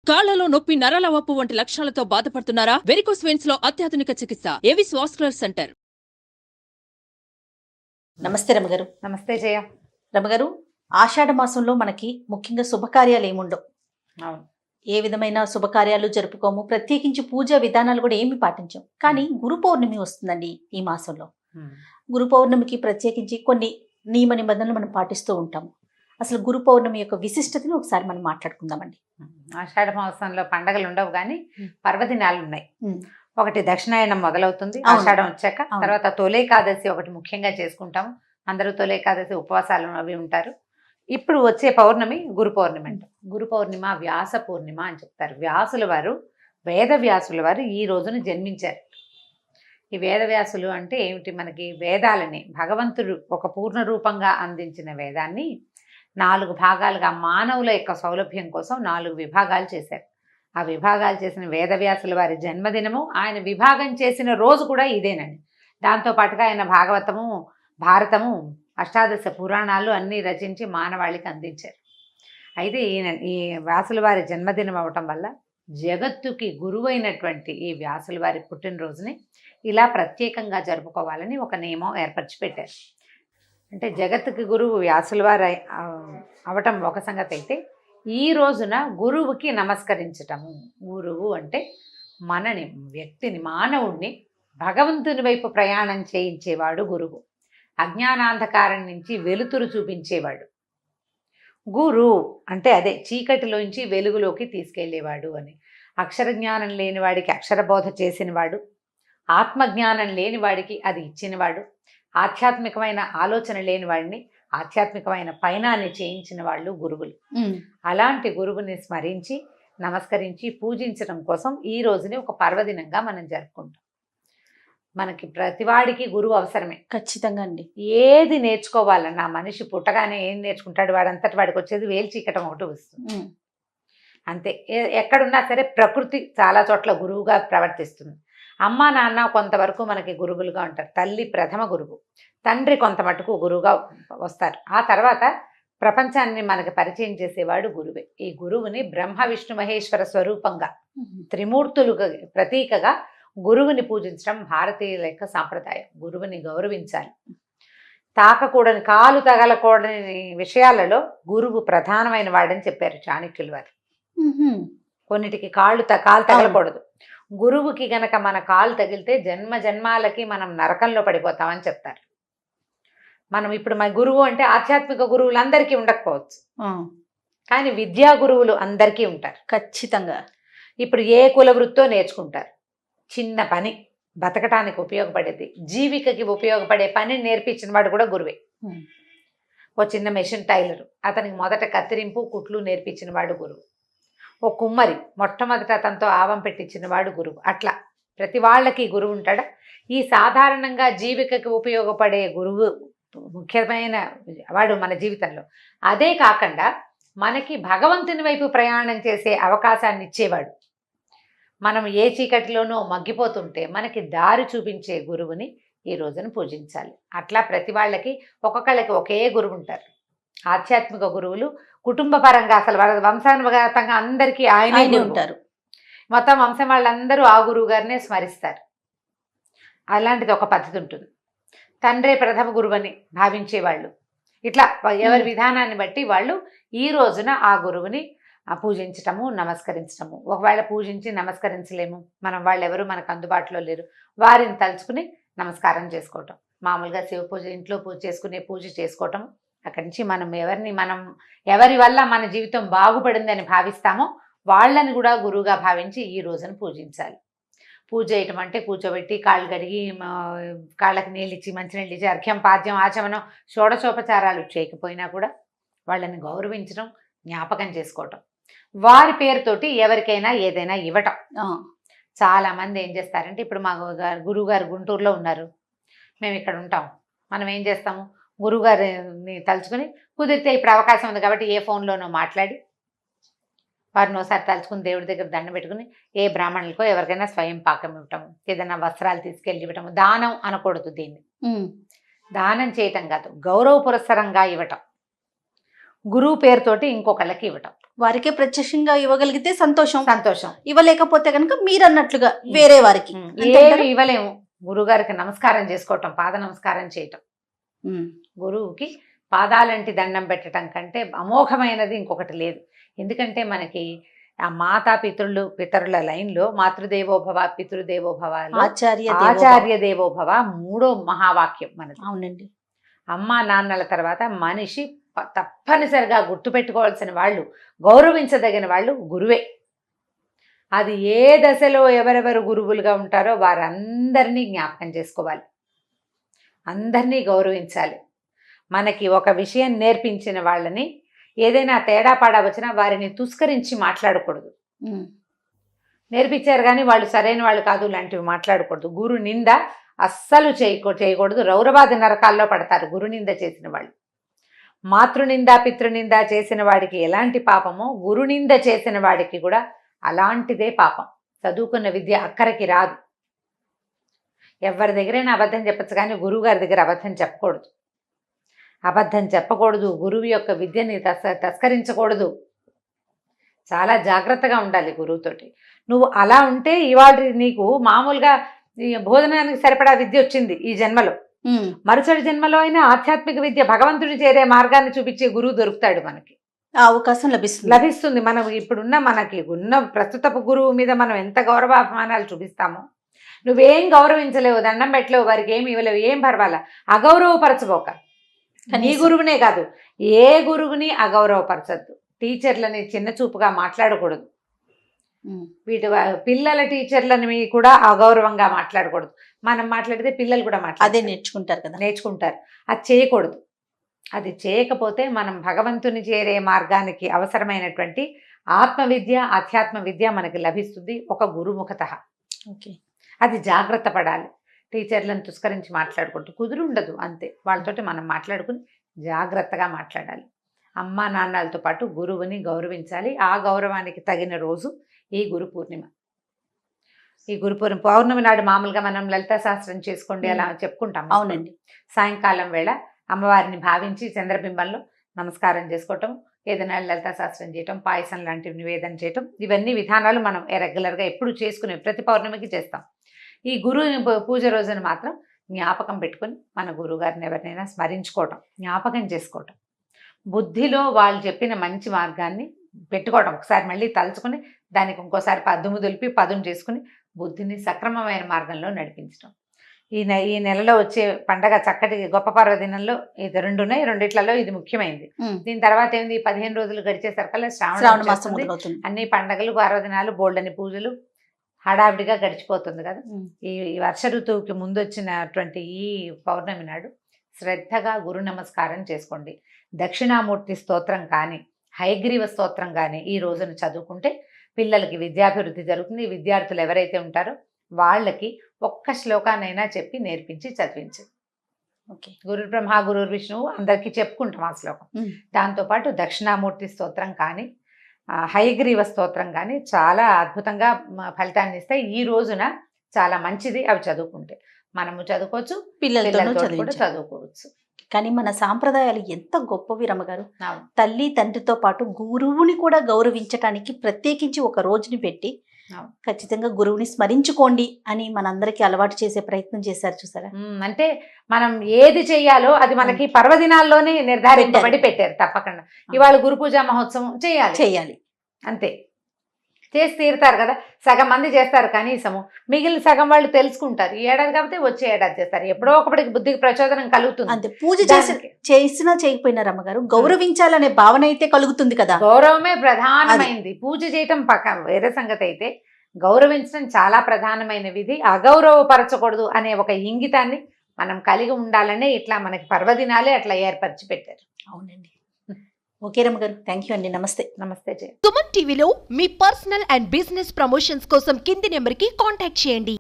కాళ్లలో నొప్పి, నరాల వాపు వంటి లక్షణాలతో బాధపడుతున్నారా? వెరికోస్ వెయిన్స్ లో అత్యాధునిక చికిత్స ఏవిస్ వాస్కులర్ సెంటర్. నమస్తే రమగారు. నమస్తే జయ. రమగారు, ఆషాఢ మాసంలో మనకి ముఖ్యంగా శుభకార్యాలు ఏముండవు. అవును, ఏ విధమైన శుభకార్యాలు జరుపుకోము, ప్రత్యేకించి పూజా విధానాలు కూడా ఏమి పాటించం. కానీ గురు పౌర్ణమి వస్తుందండి ఈ మాసంలో. గురు పౌర్ణమికి ప్రత్యేకించి కొన్ని నియమ నిబంధనలు మనం పాటిస్తూ ఉంటాము. అసలు గురు పౌర్ణమి యొక్క విశిష్టతని ఒకసారి మనం మాట్లాడుకుందామండి. ఆషాఢ మాసంలో పండగలు ఉండవు కానీ పర్వదినాలు ఉన్నాయి. ఒకటి దక్షిణాయనం మొదలవుతుంది ఆషాఢం వచ్చాక. తర్వాత తొలేకాదశి ఒకటి ముఖ్యంగా చేసుకుంటాము. అందరూ తొలేకాదశి ఉపవాసాలు అవి ఉంటారు. ఇప్పుడు వచ్చే పౌర్ణమి గురు పౌర్ణమి అంట. గురు పౌర్ణిమ వ్యాస పూర్ణిమ అని చెప్తారు. వ్యాసుల వారు, వేద వ్యాసుల వారు ఈ రోజున జన్మించారు. ఈ వేదవ్యాసులు అంటే ఏమిటి? మనకి వేదాలని భగవంతుడు ఒక పూర్ణ రూపంగా అందించిన వేదాన్ని 4 భాగాలుగా మానవుల యొక్క సౌలభ్యం కోసం 4 విభాగాలు చేశారు. ఆ విభాగాలు చేసిన వేదవ్యాసుల వారి జన్మదినము, ఆయన విభాగం చేసిన రోజు కూడా ఇదేనండి. దాంతోపాటుగా ఆయన భాగవతము, భారతము, అష్టాదశ పురాణాలు అన్నీ రచించి మానవాళికి అందించారు. అయితే ఈ వ్యాసుల వారి జన్మదినం అవటం వల్ల జగత్తుకి గురువైనటువంటి ఈ వ్యాసుల వారి పుట్టినరోజుని ఇలా ప్రత్యేకంగా జరుపుకోవాలని ఒక నియమం ఏర్పరిచి పెట్టారు. అంటే జగత్తుకి గురువు వ్యాసుల వారు అవటం ఒక సంగతి అయితే, ఈ రోజున గురువుకి నమస్కరించటము. గురువు అంటే మనని, వ్యక్తిని, మానవుణ్ణి భగవంతుని వైపు ప్రయాణం చేయించేవాడు గురువు. అజ్ఞానాంధకారం నుంచి వెలుతురు చూపించేవాడు. గురు అంటే అదే చీకటిలోంచి వెలుగులోకి తీసుకెళ్లేవాడు అని. అక్షరజ్ఞానం లేనివాడికి అక్షరబోధ చేసినవాడు, ఆత్మజ్ఞానం లేనివాడికి అది ఇచ్చినవాడు, ఆధ్యాత్మికమైన ఆలోచన లేని వాడిని ఆధ్యాత్మికమైన పయనాన్ని చేయించిన వాళ్ళు గురువులు. అలాంటి గురువుని స్మరించి, నమస్కరించి, పూజించడం కోసం ఈ రోజుని ఒక పర్వదినంగా మనం జరుపుకుంటాం. మనకి ప్రతివాడికి గురువు అవసరమే, ఖచ్చితంగా అండి. ఏది నేర్చుకోవాలన్నా మనిషి పుట్టగానే ఏం నేర్చుకుంటాడు? వాడంతటి వాడికి వచ్చేది వేల్చీకటం ఒకటి వస్తుంది అంతే. ఎక్కడున్నా సరే ప్రకృతి చాలా చోట్ల గురువుగా ప్రవర్తిస్తుంది. అమ్మ నాన్న కొంతవరకు మనకి గురువులుగా ఉంటారు. తల్లి ప్రథమ గురువు, తండ్రి కొంత మటుకు గురువుగా వస్తారు. ఆ తర్వాత ప్రపంచాన్ని మనకి పరిచయం చేసేవాడు గురువే. ఈ గురువుని బ్రహ్మ విష్ణు మహేశ్వర స్వరూపంగా, త్రిమూర్తులుగా ప్రతీకగా గురువుని పూజించడం భారతీయుల యొక్క సాంప్రదాయం. గురువుని గౌరవించాలి. తాకకూడని, కాలు తగలకూడని విషయాలలో గురువు ప్రధానమైన వాడని చెప్పారు చాణక్యుల వారు. కొన్నిటికి కాలు తగలకూడదు. గురువుకి గనక మన కాలు తగిలితే జన్మ జన్మాలకి మనం నరకంలో పడిపోతామని చెప్తారు. మనం ఇప్పుడు మన గురువు అంటే ఆధ్యాత్మిక గురువులు అందరికీ ఉండకపోవచ్చు, కానీ విద్యా గురువులు అందరికీ ఉంటారు ఖచ్చితంగా. ఇప్పుడు ఏ కుల వృత్తో నేర్చుకుంటారు. చిన్న పని, బతకటానికి ఉపయోగపడేది, జీవికకి ఉపయోగపడే పని నేర్పించిన వాడు కూడా గురువే. ఓ చిన్న మెషిన్ టైలరు, అతనికి మొదట కత్తిరింపు, కుట్లు నేర్పించిన వాడు గురువు. ఓ కుమ్మరి, మొట్టమొదట అతనితో ఆవం పెట్టించిన వాడు గురువు. అట్లా ప్రతి వాళ్ళకి గురువు ఉంటాడా? ఈ సాధారణంగా జీవికకి ఉపయోగపడే గురువు ముఖ్యమైన వాడు మన జీవితంలో. అదే కాకుండా మనకి భగవంతుని వైపు ప్రయాణం చేసే అవకాశాన్ని ఇచ్చేవాడు. మనం ఏ చీకటిలోనో మగ్గిపోతుంటే మనకి దారి చూపించే గురువుని ఈ రోజున పూజించాలి. అట్లా ప్రతి వాళ్ళకి ఒక్కొక్కళ్ళకి ఒకే గురువు ఉంటారు. ఆధ్యాత్మిక గురువులు కుటుంబ పరంగా అసలు వంశానుగతంగా అందరికీ ఆయనే ఉంటారు. మొత్తం వంశం వాళ్ళందరూ ఆ గురువు గారినే స్మరిస్తారు. అలాంటిది ఒక పద్ధతి ఉంటుంది. తండ్రే ప్రథమ గురువని భావించేవాళ్ళు. ఇట్లా ఎవరి విధానాన్ని బట్టి వాళ్ళు ఈ రోజున ఆ గురువుని పూజించటము, నమస్కరించటము. ఒకవేళ పూజించి నమస్కరించలేము, మనం వాళ్ళెవరు మనకు అందుబాటులో లేరు, వారిని తలుచుకుని నమస్కారం చేసుకోవటం. మామూలుగా శివ పూజ, ఇంట్లో పూజ చేసుకునే పూజ చేసుకోవటం. అక్కడి నుంచి మనం ఎవరి వల్ల మన జీవితం బాగుపడిందని భావిస్తామో వాళ్ళని కూడా గురువుగా భావించి ఈ రోజున పూజించాలి. పూజ చేయటం అంటే కూర్చోబెట్టి కాళ్ళు కడిగి, కాళ్ళకి నీళ్ళు ఇచ్చి, మంచినీళ్ళు ఇచ్చి, అర్ఘ్యం, పాద్యం, ఆచమనం, షోడశోపచారాలు చేయకపోయినా కూడా వాళ్ళని గౌరవించడం, జ్ఞాపకం చేసుకోవటం, వారి పేరుతోటి ఎవరికైనా ఏదైనా ఇవ్వటం. చాలామంది ఏం చేస్తారంటే, ఇప్పుడు మా గురువుగారు గుంటూరులో ఉన్నారు, మేము ఇక్కడ ఉంటాం, మనం ఏం చేస్తాము, గురువుగారిని తలుచుకుని కుదిరితే ఇప్పుడు అవకాశం ఉంది కాబట్టి ఏ ఫోన్లోనో మాట్లాడి వారిని ఒకసారి తలుచుకుని దేవుడి దగ్గర దండం పెట్టుకుని ఏ బ్రాహ్మణులకో ఎవరికైనా స్వయం పాకం ఇవ్వటము, ఏదైనా వస్త్రాలు తీసుకెళ్ళి ఇవ్వటము. దానం అనకూడదు దీన్ని, దానం చేయటం కాదు, గౌరవ పురస్సరంగా ఇవ్వటం. గురువు పేరుతోటి ఇంకొకళ్ళకి ఇవ్వటం. వారికే ప్రత్యక్షంగా ఇవ్వగలిగితే సంతోషం. సంతోషం. ఇవ్వలేకపోతే కనుక మీరు అన్నట్లుగా వేరే వారికి ఏమి ఇవ్వలేము. గురువు గారికి నమస్కారం చేసుకోవటం, పాద నమస్కారం చేయటం. గురువుకి పాదాలంటి దండం పెట్టడం కంటే అమోఘమైనది ఇంకొకటి లేదు. ఎందుకంటే మనకి ఆ మాతా పితరుల లైన్లో మాతృదేవోభవ పితృదేవోభవ, ఆచార్య దేవోభవ 3వ మహావాక్యం మనది. అవునండి. అమ్మా నాన్నల తర్వాత మనిషి తప్పనిసరిగా గుర్తుపెట్టుకోవాల్సిన వాళ్ళు, గౌరవించదగిన వాళ్ళు గురువే. అది ఏ దశలో ఎవరెవరు గురువులుగా ఉంటారో వారందరినీ జ్ఞాపకం చేసుకోవాలి, అందరినీ గౌరవించాలి. మనకి ఒక విషయం నేర్పించిన వాళ్ళని ఏదైనా తేడా పాడా వచ్చినా వారిని తుస్కరించి మాట్లాడకూడదు. నేర్పించారు కానీ వాళ్ళు సరైన వాళ్ళు కాదు లాంటివి మాట్లాడకూడదు. గురు నింద అస్సలు చేయకూడదు. రౌరవాది నరకాల్లో పడతారు గురు నింద చేసిన వాళ్ళు. మాతృనింద పితృనింద చేసిన వాడికి ఎలాంటి పాపమో గురునింద చేసిన వాడికి కూడా అలాంటిదే పాపం. చదువుకున్న విద్య అక్కడికి రాదు. ఎవరి దగ్గరైనా అబద్ధం చెప్పచ్చు కానీ గురువు గారి దగ్గర అబద్ధం చెప్పకూడదు. అబద్ధం చెప్పకూడదు. గురువు యొక్క విద్యని తస్కరించకూడదు. చాలా జాగ్రత్తగా ఉండాలి గురువుతోటి. నువ్వు అలా ఉంటే ఇవాళ నీకు మామూలుగా భోజనానికి సరిపడా విద్య వచ్చింది ఈ జన్మలో. మరుసటి జన్మలో అయినా ఆధ్యాత్మిక విద్య, భగవంతుని చేరే మార్గాన్ని చూపించే గురువు దొరుకుతాడు మనకి. ఆ అవకాశం లభిస్తుంది. మనం ఇప్పుడున్న మనకి ఉన్న ప్రస్తుతపు గురువు మీద మనం ఎంత గౌరవాభిమానాలు చూపిస్తామో, నువ్వేం గౌరవించలేవు, దండం పెట్టలేవు, వారికి ఏమి ఇవ్వలేవు, ఏం పర్వాలా, అగౌరవపరచబోక. నీ గురువునే కాదు ఏ గురువుని అగౌరవపరచద్దు. టీచర్లని చిన్న చూపుగా మాట్లాడకూడదు. వీటి పిల్లల టీచర్లని కూడా అగౌరవంగా మాట్లాడకూడదు. మనం మాట్లాడితే పిల్లలు కూడా అదే నేర్చుకుంటారు కదా, నేర్చుకుంటారు. అది చేయకూడదు. అది చేయకపోతే మనం భగవంతుని చేరే మార్గానికి అవసరమైనటువంటి ఆత్మవిద్య, ఆధ్యాత్మ విద్య మనకి లభిస్తుంది ఒక గురుముఖతః. అది జాగ్రత్త పడాలి. టీచర్లను తుస్కరించి మాట్లాడుకుంటూ కుదురుండదు, అంతే. వాళ్ళతోటి మనం మాట్లాడుకుని జాగ్రత్తగా మాట్లాడాలి. అమ్మా నాన్నలతో పాటు గురువుని గౌరవించాలి. ఆ గౌరవానికి తగిన రోజు ఈ గురు పూర్ణిమ. ఈ గురు పౌర్ణమి నాడు మామూలుగా మనం లలితా సహస్రం చేసుకోండి అలా చెప్పుకుంటాం. అవునండి. సాయంకాలం వేళ అమ్మవారిని భావించి చంద్రబింబంలో నమస్కారం చేసుకోవటం, ఏదైనా లలితా సహస్రం చేయటం, పాయసం లాంటివి నివేదన చేయటం, ఇవన్నీ విధానాలు మనం రెగ్యులర్గా ఎప్పుడు చేసుకునే ప్రతి పౌర్ణమికి చేస్తాం. ఈ గురు పూజ రోజున మాత్రం జ్ఞాపకం పెట్టుకొని మన గురువుగారిని ఎవరినైనా స్మరించుకోవటం, జ్ఞాపకం చేసుకోవటం, బుద్ధిలో వాళ్ళు చెప్పిన మంచి మార్గాన్ని పెట్టుకోవటం, ఒకసారి మళ్ళీ తలుచుకుని దానికి ఇంకోసారి పదుము దులిపి పదును చేసుకుని బుద్ధిని సక్రమమైన మార్గంలో నడిపించడం. ఈ నెలలో వచ్చే పండగ చక్కటి గొప్ప పర్వదినంలో ఇది 2 ఉన్నాయి. రెండిట్లలో ఇది ముఖ్యమైనది. దీని తర్వాత ఏంది, 15 రోజులు గడిచేసరికల్లా శ్రావణ మాసం అన్ని పండగలు, పర్వదినాలు, బోల్డని పూజలు హడావిడిగా గడిచిపోతుంది కదా. ఈ వర్ష ఋతువుకి ముందు వచ్చినటువంటి ఈ పౌర్ణమి నాడు శ్రద్ధగా గురు నమస్కారం చేసుకోండి. దక్షిణామూర్తి స్తోత్రం కానీ హయగ్రీవ స్తోత్రం కానీ ఈ రోజున చదువుకుంటే పిల్లలకి విద్యాభివృద్ధి జరుగుతుంది. విద్యార్థులు ఎవరైతే ఉంటారో వాళ్ళకి ఒక్క శ్లోకానైనా చెప్పి నేర్పించి చదివించు. గురు బ్రహ్మ గురు విష్ణువు అందరికీ చెప్పుకుంటాం ఆ శ్లోకం. దాంతోపాటు దక్షిణామూర్తి స్తోత్రం కానీ హయగ్రీవ స్తోత్రం కానీ చాలా అద్భుతంగా ఫలితాన్ని ఇస్తాయి. ఈ రోజున చాలా మంచిది అవి చదువుకుంటే. మనము చదువుకోవచ్చు, పిల్లలతో కూడా చదువుకోవచ్చు. కానీ మన సాంప్రదాయాలు ఎంత గొప్పవి రమ్మగారు. తల్లి తండ్రితో పాటు గురువుని కూడా గౌరవించటానికి ప్రత్యేకించి ఒక రోజుని పెట్టి ఖచ్చితంగా గురువుని స్మరించుకోండి అని మనందరికీ అలవాటు చేసే ప్రయత్నం చేశారు, చూసారా. అంటే మనం ఏది చెయ్యాలో అది మనకి పర్వదినాల్లోనే నిర్ధారించబడి పెట్టారు. తప్పకుండా ఇవాళ గురు పూజా మహోత్సవం చేయాలి అంతే. చేసి తీరుతారు కదా. సగం మంది చేస్తారు కనీసము, మిగిలిన సగం వాళ్ళు తెలుసుకుంటారు. ఈ ఏడాది కాబట్టి వచ్చే ఏడాది చేస్తారు. ఎప్పుడో ఒకటికి బుద్ధికి ప్రచోదనం కలుగుతుంది. అంతే. పూజ చేసినా చేయకపోయినా రమ్మగారు గౌరవించాలనే భావన అయితే కలుగుతుంది కదా. గౌరవమే ప్రధానమైంది. పూజ చేయటం పక్కన వేరే సంగతి అయితే గౌరవించడం చాలా ప్రధానమైన విధి. అగౌరవపరచకూడదు అనే ఒక ఇంగితాన్ని మనం కలిగి ఉండాలనే ఇట్లా మనకి పర్వదినాలే అట్లా ఏర్పరిచి పెట్టారు. అవునండి. ఓకే రమ్మగారు, థ్యాంక్ యూ అండి. నమస్తే. నమస్తే. సుమన్ టీవీలో మీ పర్సనల్ అండ్ బిజినెస్ ప్రమోషన్స్ కోసం కింది నెంబర్కి కాంటాక్ట్ చేయండి.